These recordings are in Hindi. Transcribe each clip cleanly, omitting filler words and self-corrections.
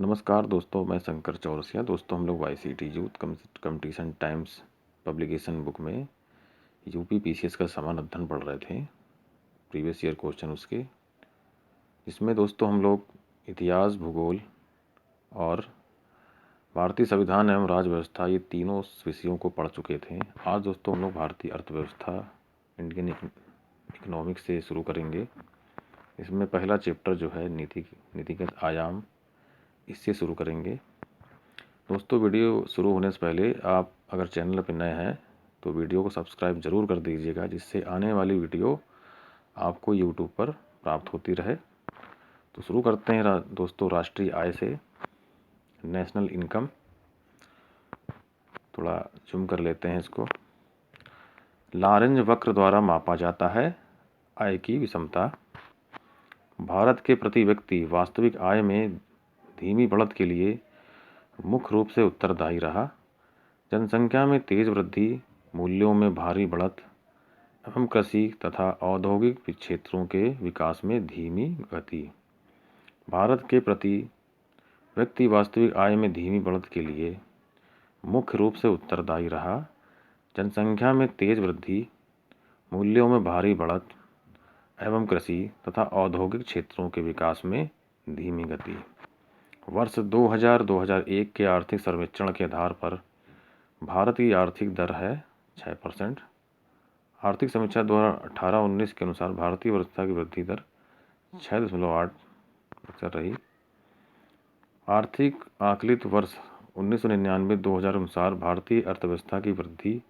नमस्कार दोस्तों, मैं शंकर चौरसिया। दोस्तों, हम लोग YCT youth competition times publication book में यूपी PCS का समान अध्ययन पढ़ रहे थे, प्रीवियस ईयर क्वेश्चन उसके। इसमें दोस्तों हम लोग इतिहास, भूगोल और भारतीय संविधान एवं राज्य व्यवस्था, ये तीनों विषयों को पढ़ चुके थे। आज दोस्तों हम लोग भारतीय अर्थव्यवस्था, इंडियन इकोनॉमिक्स से शुरू करेंगे। इसमें पहला चैप्टर जो है नीतिगत आयाम, इससे शुरू करेंगे। दोस्तों, वीडियो शुरू होने से पहले आप अगर चैनल पर नए हैं तो वीडियो को सब्सक्राइब ज़रूर कर दीजिएगा, जिससे आने वाली वीडियो आपको यूट्यूब पर प्राप्त होती रहे। तो शुरू करते हैं दोस्तों राष्ट्रीय आय से। नेशनल इनकम, थोड़ा जूम कर लेते हैं इसको। लॉरेंज वक्र द्वारा मापा जाता है आय की विषमता। भारत के प्रति व्यक्ति वास्तविक आय में धीमी बढ़त के लिए मुख्य रूप से उत्तरदायी रहा। जनसंख्या में तेज वृद्धि, मूल्यों में भारी बढ़त एवं कृषि तथा औद्योगिक क्षेत्रों के विकास में धीमी गति। भारत के प्रति व्यक्ति वास्तविक आय में धीमी बढ़त के लिए मुख्य रूप से उत्तरदायी रहा। जनसंख्या में तेज वृद्धि, मूल्यों में भारी बढ़त एवं कृषि तथा औद्योगिक क्षेत्रों के विकास में धीमी गति। वर्ष 2000-2001 के आर्थिक सर्वेक्षण के आधार पर भारत की आर्थिक दर है 6%। आर्थिक समीक्षा 2018-19 के अनुसार भारतीय अर्थव्यवस्था की वृद्धि दर 6.8% रही। आर्थिक आकलित वर्ष 1999-2000 अनुसार भारतीय अर्थव्यवस्था की वृद्धि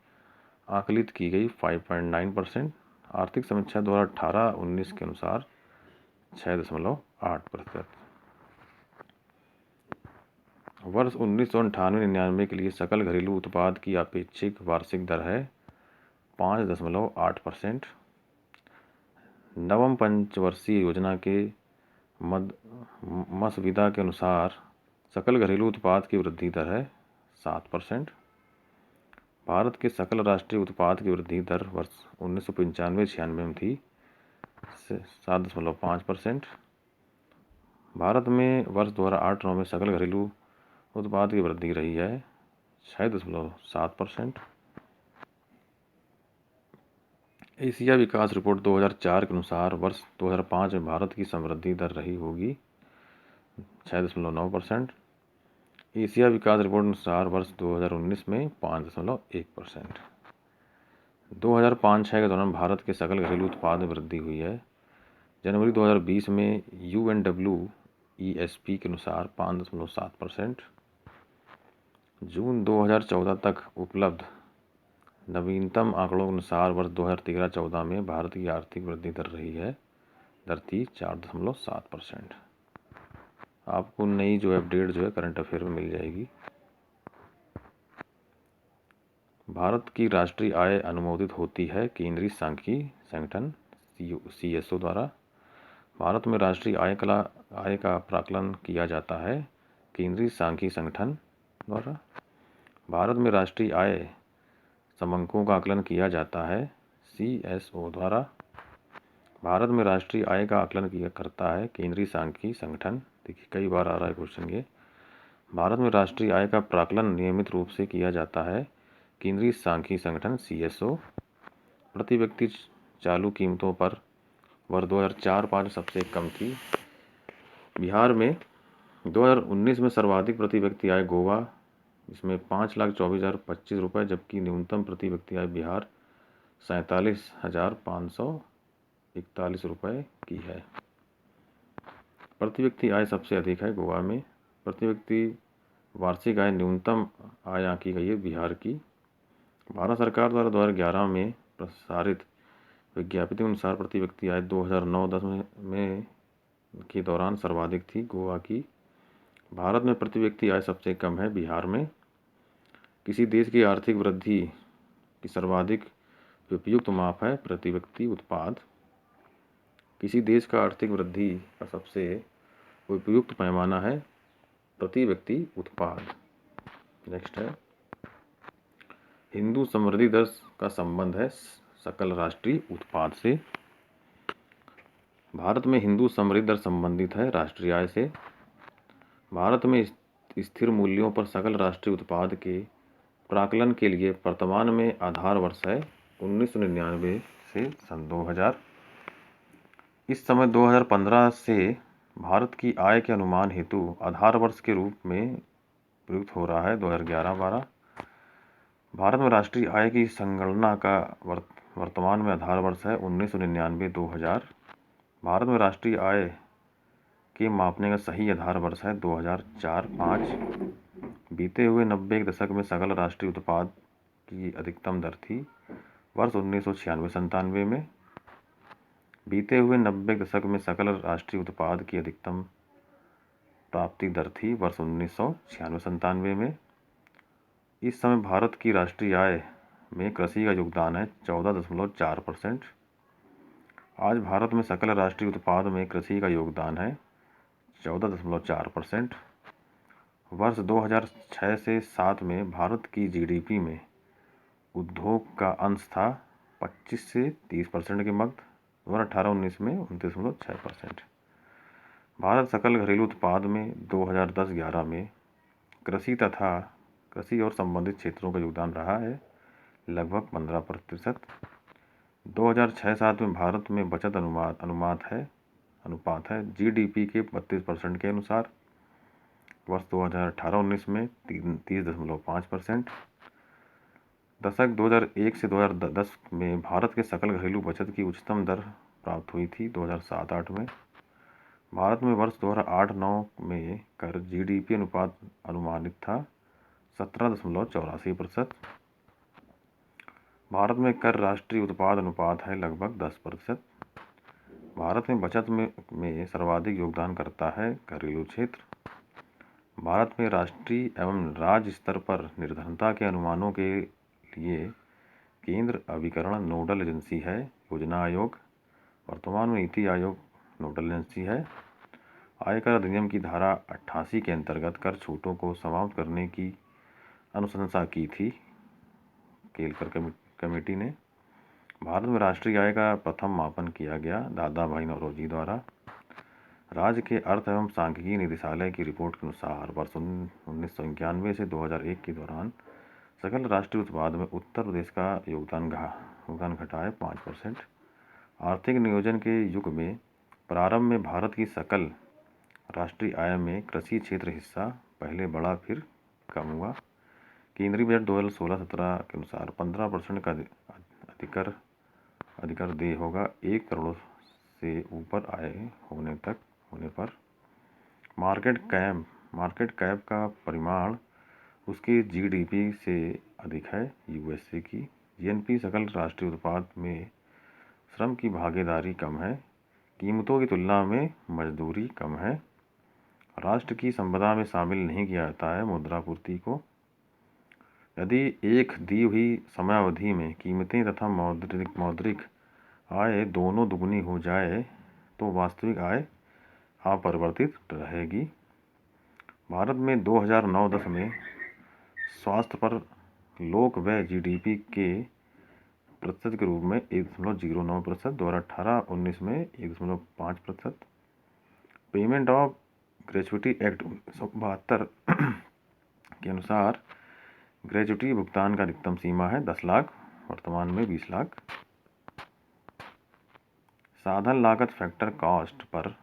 आकलित की गई 5.9%। आर्थिक समीक्षा 2018-19 के अनुसार 6.8%। वर्ष 1998-99 के लिए सकल घरेलू उत्पाद की अपेक्षित वार्षिक दर है 5.8%। नवम पंचवर्षीय योजना के मसविदा के अनुसार सकल घरेलू उत्पाद की वृद्धि दर है 7%। भारत के सकल राष्ट्रीय उत्पाद की वृद्धि दर वर्ष 1995-96 में थी 7.5%। भारत में वर्ष 2008-9 में सकल घरेलू उत्पाद की वृद्धि रही है 6.7%। एशिया विकास रिपोर्ट 2004 के अनुसार वर्ष 2005 में भारत की समृद्धि दर रही होगी 6.9%। एशिया विकास रिपोर्ट अनुसार वर्ष 2019 में 5.1%। 2005-06 के दौरान भारत के सकल घरेलू उत्पाद में वृद्धि हुई है। जनवरी 2020 में UNWESP के अनुसार 5.7%। जून 2014 तक उपलब्ध नवीनतम आंकड़ों के अनुसार वर्ष 2013-14 में भारत की आर्थिक वृद्धि दर थी 4.7%। आपको नई जो अपडेट जो है करंट अफेयर में मिल जाएगी। भारत की राष्ट्रीय आय अनुमोदित होती है केंद्रीय सांख्यिकी संगठन CSO द्वारा। भारत में राष्ट्रीय आय का प्राकलन किया जाता है केंद्रीय सांख्यिकी संगठन द्वारा। भारत में राष्ट्रीय आय समंकों का आकलन किया जाता है CSO द्वारा। भारत में राष्ट्रीय आय का आकलन करता है केंद्रीय सांख्यिकी संगठन। देखिए, कई बार आ रहा है क्वेश्चन ये। भारत में राष्ट्रीय आय का प्राकलन नियमित रूप से किया जाता है केंद्रीय सांख्यिकी संगठन CSO। प्रति व्यक्ति चालू कीमतों पर वर्ष 2004-05 सबसे कम थी। बिहार में 2019 में सर्वाधिक प्रति व्यक्ति आय गोवा, इसमें 5,24,025 रुपये, जबकि न्यूनतम प्रति व्यक्ति आय बिहार 47,541 रुपये की है। प्रति व्यक्ति आय सबसे अधिक है गोवा में। प्रति व्यक्ति वार्षिक आय न्यूनतम आय आंकी गई है बिहार की। भारत सरकार द्वारा 2011 में प्रसारित विज्ञप्ति के अनुसार प्रति व्यक्ति आय 2009-10 में के दौरान सर्वाधिक थी गोवा की। भारत में प्रति व्यक्ति आय सबसे कम है बिहार में। किसी देश की आर्थिक वृद्धि की सर्वाधिक उपयुक्त माप है प्रति व्यक्ति उत्पाद। किसी देश का आर्थिक वृद्धि का सबसे उपयुक्त पैमाना है प्रति व्यक्ति उत्पाद। नेक्स्ट है, हिंदू समृद्धि दर का संबंध है सकल राष्ट्रीय उत्पाद से। भारत में हिंदू समृद्धि दर संबंधित है राष्ट्रीय आय से। भारत में स्थिर मूल्यों पर सकल राष्ट्रीय उत्पाद के प्राकलन के लिए वर्तमान में आधार वर्ष है 1999 से सन 2000। इस समय 2015 से भारत की आय के अनुमान हेतु आधार वर्ष के रूप में प्रयुक्त हो रहा है 2011-12। भारत में राष्ट्रीय आय की संगणना का वर्तमान में आधार वर्ष है 1999-2000। भारत में राष्ट्रीय आय के मापने का सही आधार वर्ष है 2004-5। बीते हुए 90 के दशक में सकल राष्ट्रीय उत्पाद की अधिकतम दर थी वर्ष 1996-97 में। बीते हुए 90 के दशक में सकल राष्ट्रीय उत्पाद की अधिकतम प्राप्ति दर थी वर्ष 1996-97 में। इस समय भारत की राष्ट्रीय आय में कृषि का योगदान है 14.4%। आज भारत में सकल राष्ट्रीय उत्पाद में कृषि का योगदान है 14.4%। वर्ष 2006 से 7 में भारत की जीडीपी में उद्योग का अंश था 25 से 30% के मध्य। 2018-19 में 29.6%। भारत सकल घरेलू उत्पाद में 2010-11 में कृषि और संबंधित क्षेत्रों का योगदान रहा है लगभग 15%। 2006-7 में भारत में बचत अनुपात है जीडीपी के 32% के अनुसार। वर्ष 2018-19 में 30.5%। दशक 2001 से 2010 में भारत के सकल घरेलू बचत की उच्चतम दर प्राप्त हुई थी 2007-8 में। भारत में वर्ष 2008-9 में कर जीडीपी अनुपात अनुमानित था 17.84%। भारत में कर राष्ट्रीय उत्पाद अनुपात है लगभग 10%। भारत में बचत में सर्वाधिक योगदान करता है घरेलू क्षेत्र। भारत में राष्ट्रीय एवं राज्य स्तर पर निर्धनता के अनुमानों के लिए केंद्र अभिकरण नोडल एजेंसी है योजना आयोग। वर्तमान में नीति आयोग नोडल एजेंसी है। आयकर अधिनियम की धारा 88 के अंतर्गत कर छूटों को समाप्त करने की अनुशंसा की थी केलकर कमेटी ने। भारत में राष्ट्रीय आय का प्रथम मापन किया गया दादा भाई नौरोजी द्वारा। राज्य के अर्थ एवं सांख्यिकी निदेशालय की रिपोर्ट के अनुसार वर्ष 1991 से 2001 के दौरान सकल राष्ट्रीय उत्पाद में उत्तर प्रदेश का योगदान घटा है 5%। आर्थिक नियोजन के युग में प्रारंभ में भारत की सकल राष्ट्रीय आय में कृषि क्षेत्र हिस्सा पहले बढ़ा फिर कम हुआ। केंद्रीय बजट 2016-17 के अनुसार 15% का अधिकर देय होगा 1 करोड़ से ऊपर आय होने पर। मार्केट कैप का परिमाण उसके जीडीपी से अधिक है यूएसए की। जीएनपी सकल राष्ट्रीय उत्पाद में श्रम की भागीदारी कम है। कीमतों की तुलना में मजदूरी कम है। राष्ट्र की संपदा में शामिल नहीं किया जाता है मुद्रापूर्ति को। यदि एक दी हुई समयावधि में कीमतें तथा मौद्रिक आय दोनों दुगनी हो जाए तो वास्तविक आय अपरिवर्तित रहेगी। भारत में 2009-10 में स्वास्थ्य पर लोक व्यय जीडीपी के प्रतिशत के रूप में 1.09%। 2018-19 में 1.5%। पेमेंट ऑफ ग्रेच्युटी एक्ट 1972 के अनुसार ग्रेच्युटी भुगतान का अधिकतम सीमा है 10 लाख, वर्तमान में 20 लाख। साधन लागत फैक्टर कॉस्ट पर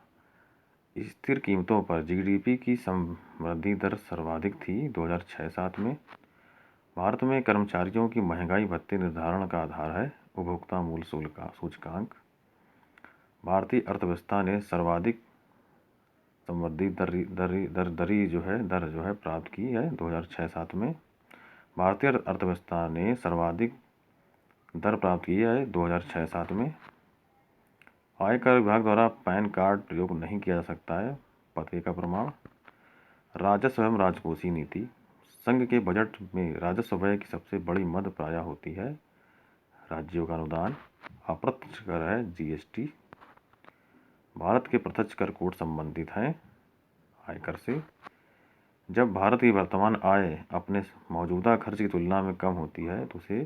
स्थिर कीमतों पर जीडीपी की समवृद्धि दर सर्वाधिक थी 2006-7 में। भारत में कर्मचारियों की महंगाई भत्ते निर्धारण का आधार है उपभोक्ता मूल्य सूचकांक। भारतीय अर्थव्यवस्था ने सर्वाधिक समवृद्धि दर जो है प्राप्त की है 2006-7 में। भारतीय अर्थव्यवस्था ने सर्वाधिक दर प्राप्त की है 2006-7 में। आयकर विभाग द्वारा पैन कार्ड प्रयोग नहीं किया जा सकता है पते का प्रमाण। राजस्व एवं राजकोषीय नीति। संघ के बजट में राजस्व व्यय की सबसे बड़ी मद प्रायः होती है राज्यों का अनुदान। अप्रत्यक्ष कर है जीएसटी। भारत के प्रत्यक्ष कर कोड संबंधित हैं आयकर से। जब भारत की वर्तमान आय अपने मौजूदा खर्च की तुलना में कम होती है तो उसे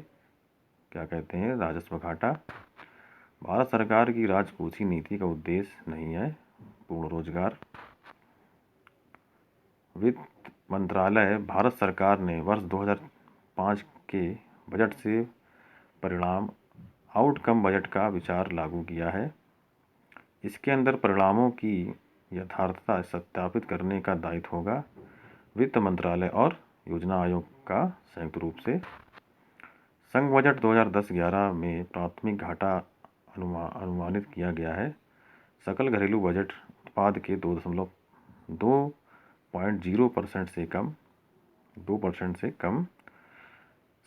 क्या कहते हैं राजस्व घाटा। भारत सरकार की राजकोषीय नीति का उद्देश्य नहीं है पूर्ण रोजगार। वित्त मंत्रालय भारत सरकार ने वर्ष 2005 के बजट से परिणाम आउटकम बजट का विचार लागू किया है। इसके अंदर परिणामों की यथार्थता सत्यापित करने का दायित्व होगा वित्त मंत्रालय और योजना आयोग का संयुक्त रूप से। संघ बजट 2010-11 में प्राथमिक घाटा अनुमानित किया गया है। सकल घरेलू बजट उत्पाद के 2.0% से कम 2% से कम।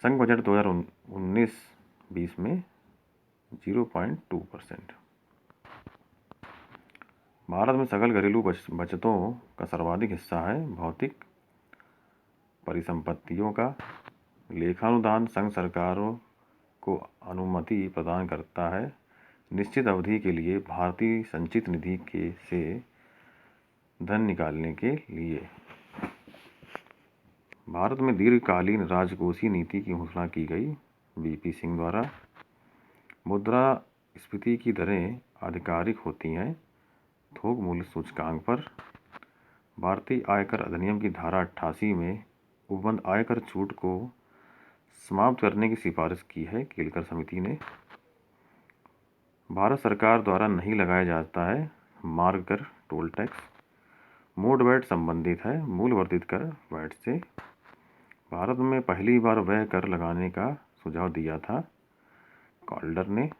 संघ बजट 2019-20 में 0.2%। भारत में सकल घरेलू बचतों का सर्वाधिक हिस्सा है भौतिक परिसंपत्तियों का। लेखानुदान संघ सरकारों को अनुमति प्रदान करता है निश्चित अवधि के लिए भारतीय संचित निधि से धन निकालने के लिए। भारत में दीर्घकालीन राजकोषीय नीति की घोषणा की गई वीपी सिंह द्वारा। मुद्रास्फीति की दरें आधिकारिक होती हैं थोक मूल्य सूचकांक पर। भारतीय आयकर अधिनियम की धारा 88 में उपबंध आयकर छूट को समाप्त करने की सिफारिश की है केलकर समिति ने। भारत सरकार द्वारा नहीं लगाया जाता है मार्ग कर टोल टैक्स। मोड वैट संबंधित है मूल वर्धित कर वैट से। भारत में पहली बार वह कर लगाने का सुझाव दिया था कॉल्डर ने।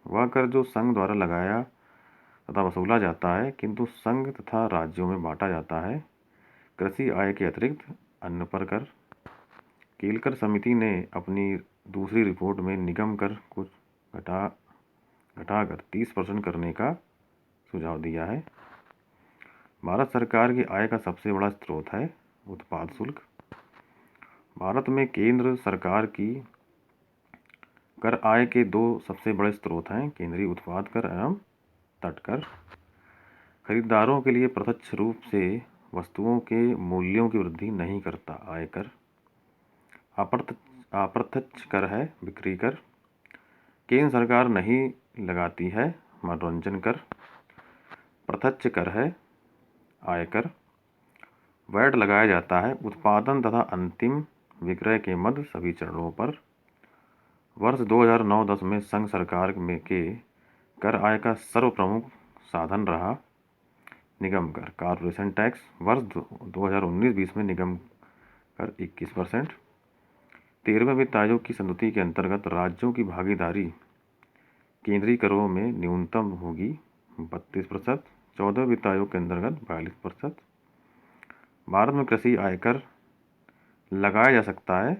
वह कर जो संघ द्वारा लगाया तथा वसूला जाता है किंतु संघ तथा राज्यों में बांटा जाता है। कृषि आय के अतिरिक्त अन्य पर कर। केलकर समिति ने अपनी दूसरी रिपोर्ट में निगम कर कुछ घटाकर 30% करने का सुझाव दिया है। भारत सरकार की आय का सबसे बड़ा स्रोत है उत्पाद शुल्क। भारत में केंद्र सरकार की कर आय के दो सबसे बड़े स्रोत हैं केंद्रीय उत्पाद कर एवं तटकर। खरीदारों के लिए प्रत्यक्ष रूप से वस्तुओं के मूल्यों की वृद्धि नहीं करता आयकर। अप्रत्यक्ष कर है बिक्री कर। केंद्र सरकार नहीं लगाती है मनोरंजन कर। प्रत्यक्ष कर है आयकर। वैट लगाया जाता है उत्पादन तथा अंतिम विक्रय के मध्य सभी चरणों पर। वर्ष 2009-10 में संघ सरकार के कर आय का सर्वप्रमुख साधन रहा निगम कर कॉर्पोरेशन टैक्स। वर्ष 2019-20 में निगम कर 21%। 13वें वित्त आयोग की संस्तुति के अंतर्गत राज्यों की भागीदारी केंद्रीय करों में न्यूनतम होगी 32%। 14वें वित्त आयोग के अंतर्गत 42%। भारत में कृषि आयकर लगाया जा सकता है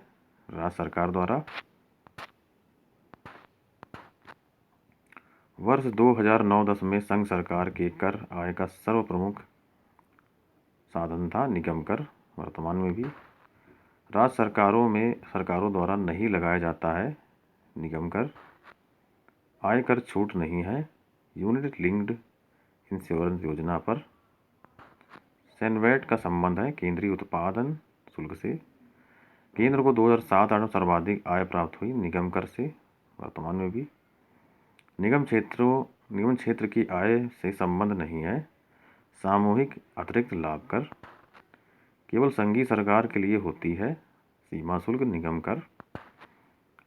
राज्य सरकार द्वारा। वर्ष 2009-10 में संघ सरकार के कर आय का सर्वप्रमुख साधन था निगम कर। वर्तमान में भी राज्य सरकारों द्वारा नहीं लगाया जाता है निगम कर। आयकर छूट नहीं है यूनिट लिंक्ड इंश्योरेंस योजना पर। सेनवेट का संबंध है केंद्रीय उत्पादन शुल्क से। केंद्र को 2007-8 में सर्वाधिक आय प्राप्त हुई निगम कर से। वर्तमान में भी निगम क्षेत्र की आय से संबंध नहीं है सामूहिक अतिरिक्त लाभ कर। केवल संघीय सरकार के लिए होती है सीमा शुल्क निगम कर।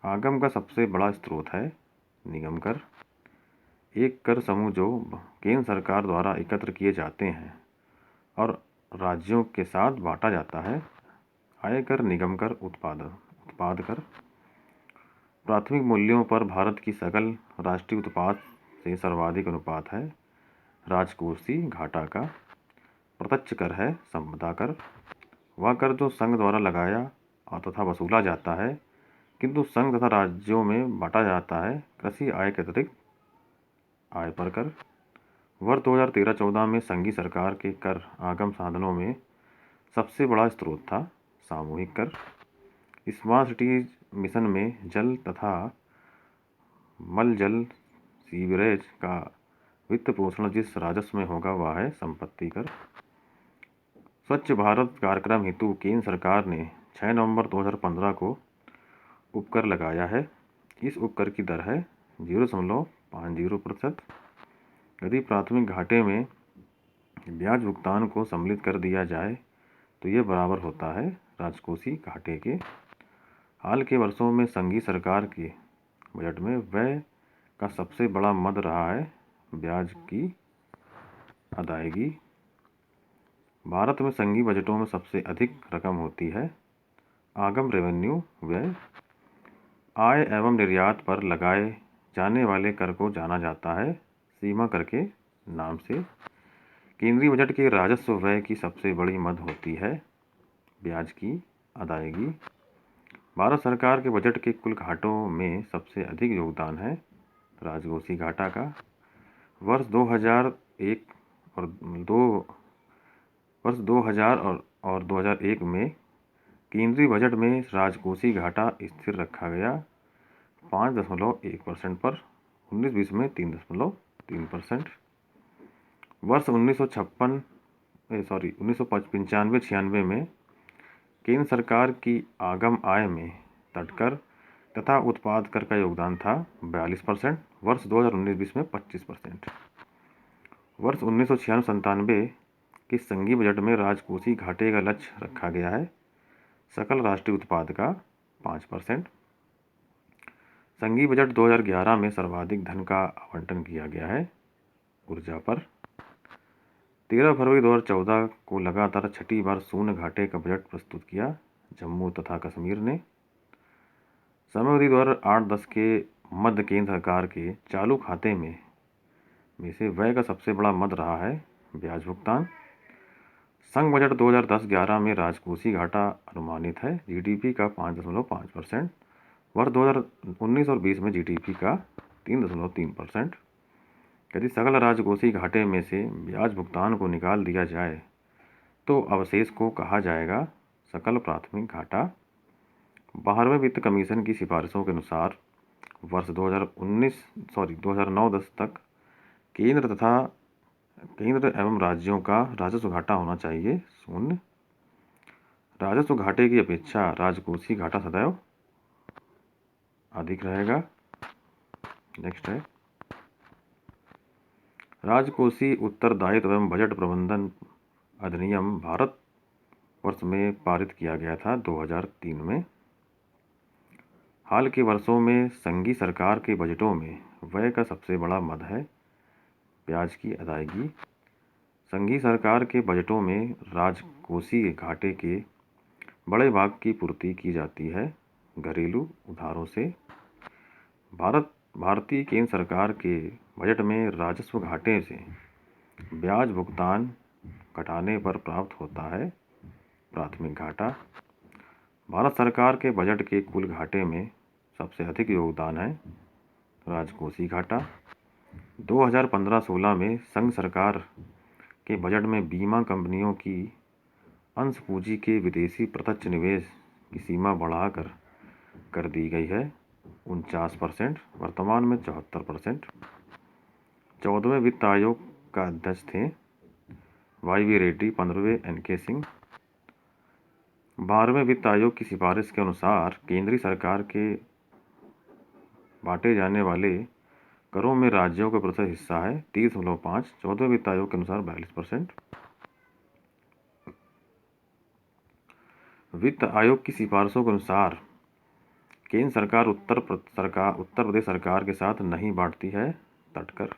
आगम का सबसे बड़ा स्रोत है निगम कर। एक कर समूह जो केंद्र सरकार द्वारा एकत्र किए जाते हैं और राज्यों के साथ बांटा जाता है। आयकर निगम कर उत्पाद कर। प्राथमिक मूल्यों पर भारत की सकल राष्ट्रीय उत्पाद से सर्वाधिक अनुपात है राजकोषीय घाटा का। प्रत्यक्ष कर है संपदा कर। वह कर जो संघ द्वारा लगाया तथा वसूला जाता है किंतु संघ तथा राज्यों में बांटा जाता है कृषि आय के अतिरिक्त आय पर कर। वर्ष 2013-14 में संघीय सरकार के कर आगम साधनों में सबसे बड़ा स्रोत था सामूहिक कर। स्मार्ट सिटीज मिशन में जल तथा मल जल सीवरेज का वित्त पोषण जिस राजस्व में होगा वह है संपत्ति कर। स्वच्छ भारत कार्यक्रम हेतु केंद्र सरकार ने 6 नवंबर 2015 को उपकर लगाया है। इस उपकर की दर है 0.50%। यदि प्राथमिक घाटे में ब्याज भुगतान को सम्मिलित कर दिया जाए तो ये बराबर होता है राजकोषीय घाटे के। हाल के वर्षों में संघीय सरकार के बजट में व्यय का सबसे बड़ा मद रहा है ब्याज की अदायगी। भारत में संघीय बजटों में सबसे अधिक रकम होती है आगम रेवेन्यू व्यय। आय एवं निर्यात पर लगाए जाने वाले कर को जाना जाता है सीमा कर के नाम से। केंद्रीय बजट के राजस्व व्यय की सबसे बड़ी मद होती है ब्याज की अदायगी। भारत सरकार के बजट के कुल घाटों में सबसे अधिक योगदान है राजकोषीय घाटा का। वर्ष 2000 और 2001 में केंद्रीय बजट में राजकोषीय घाटा स्थिर रखा गया 5.1% पर। 19-20 में 3.3%। वर्ष 1995-96 में केंद्र सरकार की आगम आय में तटकर तथा उत्पाद कर का योगदान था 42%। वर्ष 2019-20 में 25%। वर्ष 1996-97 के संघीय बजट में राजकोषीय घाटे का लक्ष्य रखा गया है सकल राष्ट्रीय उत्पाद का 5%। संघीय बजट 2011 में सर्वाधिक धन का आवंटन किया गया है ऊर्जा पर। 13 फरवरी 2014 को लगातार छठी बार शून्य घाटे का बजट प्रस्तुत किया जम्मू तथा कश्मीर ने। समयावधि 2008-10 के मध्य केंद्र सरकार के चालू खाते में से व्यय का सबसे बड़ा मद रहा है ब्याज भुगतान। संघ बजट 2010-11 में राजकोषीय घाटा अनुमानित है जीडीपी का 5.5%। वर्ष 2019 और 20 में जीडीपी का 3.3%। यदि सकल राजकोषीय घाटे में से ब्याज भुगतान को निकाल दिया जाए तो अवशेष को कहा जाएगा सकल प्राथमिक घाटा। 12वें वित्त कमीशन की सिफारिशों के अनुसार वर्ष 2009-10 तक केंद्र एवं राज्यों का राजस्व घाटा होना चाहिए 0। राजस्व घाटे की अपेक्षा राजकोषीय घाटा सदैव अधिक रहेगा। नेक्स्ट है राजकोषीय उत्तरदायित्व एवं बजट प्रबंधन अधिनियम भारत वर्ष में पारित किया गया था 2003 में। हाल के वर्षों में संघीय सरकार के बजटों में व्यय का सबसे बड़ा मद है ब्याज की अदायगी। संघीय सरकार के बजटों में राजकोषीय घाटे के बड़े भाग की पूर्ति की जाती है घरेलू उधारों से। भारतीय केंद्र सरकार के बजट में राजस्व घाटे से ब्याज भुगतान घटाने पर प्राप्त होता है प्राथमिक घाटा। भारत सरकार के बजट के कुल घाटे में सबसे अधिक योगदान है राजकोषीय घाटा। 2015-16 में संघ सरकार के बजट में बीमा कंपनियों की अंश पूंजी के विदेशी प्रत्यक्ष निवेश की सीमा बढ़ाकर कर दी गई है 49%, वर्तमान में 74%। 14वें वित्त आयोग का अध्यक्ष थे YV रेड्डी, 15वें NK सिंह। 12वें वित्त आयोग की सिफारिश के अनुसार केंद्रीय सरकार के बांटे जाने वाले करों में राज्यों का प्रतिशत हिस्सा है 30.5। 14वें वित्त आयोग के अनुसार 42%। वित्त आयोग की सिफारिशों के अनुसार केंद्र सरकार उत्तर प्रदेश सरकार के साथ नहीं बांटती है तटकर।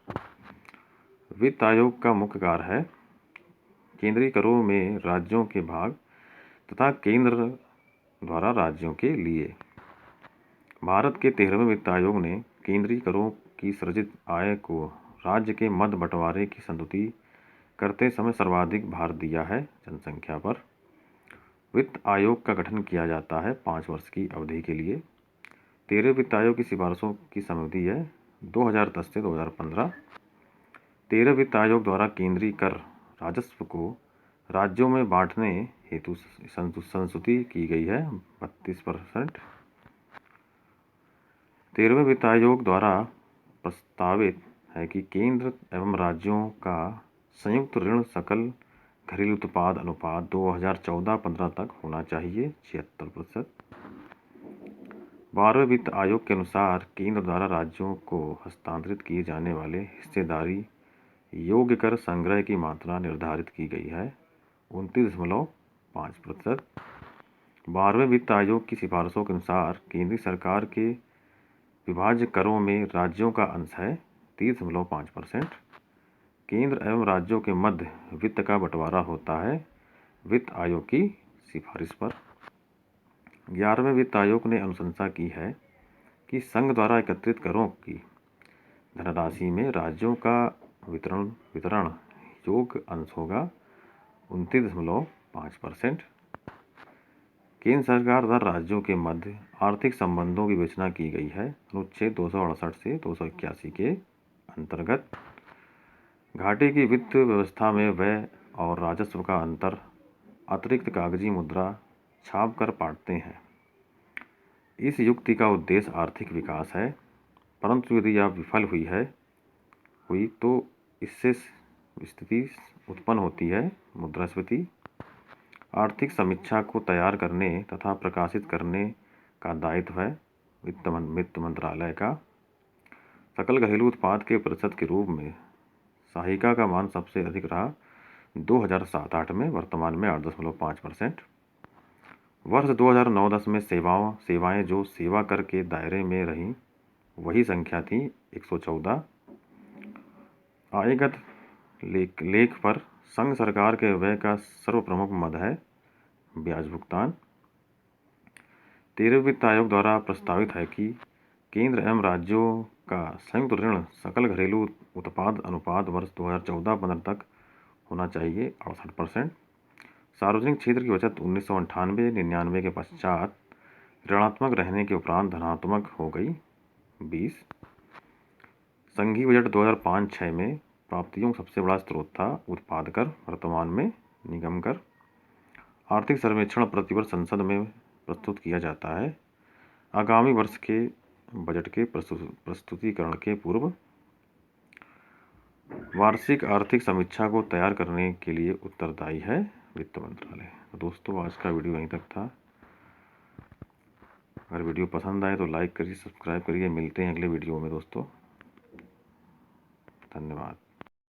वित्त आयोग का मुख्य कार्य है केंद्रीय करों में राज्यों के भाग तथा केंद्र द्वारा राज्यों के लिए। भारत के 13वें वित्त आयोग ने केंद्रीय करों की सृजित आय को राज्य के मध्य बंटवारे की संतुति करते समय सर्वाधिक भार दिया है जनसंख्या पर। वित्त आयोग का गठन किया जाता है 5 वर्ष की अवधि के लिए। 13वें वित्त आयोग की सिफारिशों की समयावधि है 2010 से 2015। 13वें वित्त आयोग द्वारा केंद्रीय कर राजस्व को राज्यों में बांटने हेतु संस्तुति की गई है 32%। 13वें वित्त आयोग द्वारा प्रस्तावित है कि केंद्र एवं राज्यों का संयुक्त ऋण सकल घरेलू उत्पाद अनुपात 2014-15 तक होना चाहिए 76%। 12वें वित्त आयोग के अनुसार केंद्र द्वारा राज्यों को हस्तांतरित किए जाने वाले हिस्सेदारी योग्य कर संग्रह की मात्रा निर्धारित की गई है 29.5 5%। 12वें वित्त आयोग की सिफारिशों के अनुसार केंद्रीय सरकार के विभाज्य करों में राज्यों का अंश है 30.5%। केंद्र एवं राज्यों के मध्य वित्त का बंटवारा होता है वित्त आयोग की सिफारिश पर। 11वें वित्त आयोग ने अनुशंसा की है कि संघ द्वारा एकत्रित करों की धनराशि में राज्यों का वितरण योग्य अंश होगा 29.5%। केंद्र सरकार द्वारा राज्यों के मध्य आर्थिक संबंधों की विवेचना की गई है अनुच्छेद 268 से 281 के अंतर्गत। घाटे की वित्त व्यवस्था में व्यय और राजस्व का अंतर अतिरिक्त कागजी मुद्रा छाप कर बांटते हैं। इस युक्ति का उद्देश्य आर्थिक विकास है, परंतु यदि यह विफल हुई तो इससे स्थिति उत्पन्न होती है मुद्रास्फीति। आर्थिक समीक्षा को तैयार करने तथा प्रकाशित करने का दायित्व है वित्त मंत्रालय का। सकल घरेलू उत्पाद के प्रतिशत के रूप में सहायिका का मान सबसे अधिक रहा 2007-08 में, वर्तमान में 8.5%। वर्ष 2009-10 में सेवाएं जो सेवा कर के दायरे में रहीं वही संख्या थी 114। आयगत लेख पर संघ सरकार के व्यय का सर्वप्रमुख मद है ब्याज भुगतान। 13वें वित्त आयोग द्वारा प्रस्तावित है कि केंद्र एवं राज्यों का संयुक्त ऋण सकल घरेलू उत्पाद अनुपात वर्ष 2014-15 तक होना चाहिए 68%। सार्वजनिक क्षेत्र की बचत 1998-99 के पश्चात ऋणात्मक रहने के उपरांत धनात्मक हो गई 20। संघीय बजट 2005-06 में प्राप्तियों का सबसे बड़ा स्रोत था उत्पाद कर, वर्तमान में निगम कर। आर्थिक सर्वेक्षण प्रतिवर्ष संसद में प्रस्तुत किया जाता है आगामी वर्ष के बजट के प्रस्तुतिकरण के पूर्व। वार्षिक आर्थिक समीक्षा को तैयार करने के लिए उत्तरदायी है वित्त मंत्रालय। तो दोस्तों, आज का वीडियो यहीं तक था। अगर वीडियो पसंद आए तो लाइक करिए, सब्सक्राइब करिए। मिलते हैं अगले वीडियो में दोस्तों। धन्यवाद।